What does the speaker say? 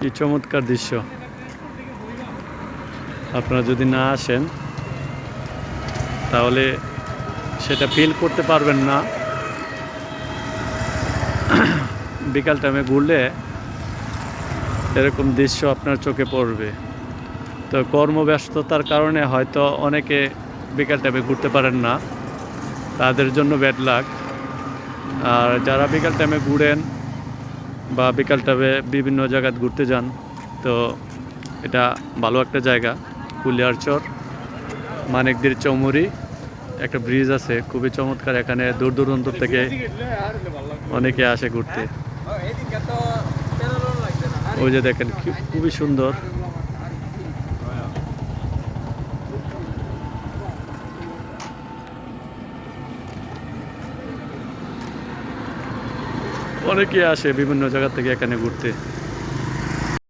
কি চমৎকার দৃশ্য। আপনারা যদি না আসেন তাহলে সেটা ফিল করতে পারবেন না। বিকাল টাইমে ঘুরলে এরকম দৃশ্য আপনার চোখে পড়বে। তো কর্মব্যস্ততার কারণে হয়তো অনেকে বিকাল টাইমে ঘুরতে পারেন না, তাদের জন্য ব্যাড লাক। আর যারা বিকাল টাইমে ঘুরেন বা বিকাল টাইমে বিভিন্ন জায়গায় ঘুরতে যান, তো এটা ভালো একটা জায়গা। কুলিয়ারচর, মানিকদির চৌমুরি একটা ব্রিজ আছে, খুবই চমৎকার। এখানে দূর দূরান্ত থেকে অনেকে আসে ঘুরতে। ওই যে দেখেন খুবই সুন্দর। অনেকে আসে বিভিন্ন জায়গা থেকে এখানে ঘুরতে।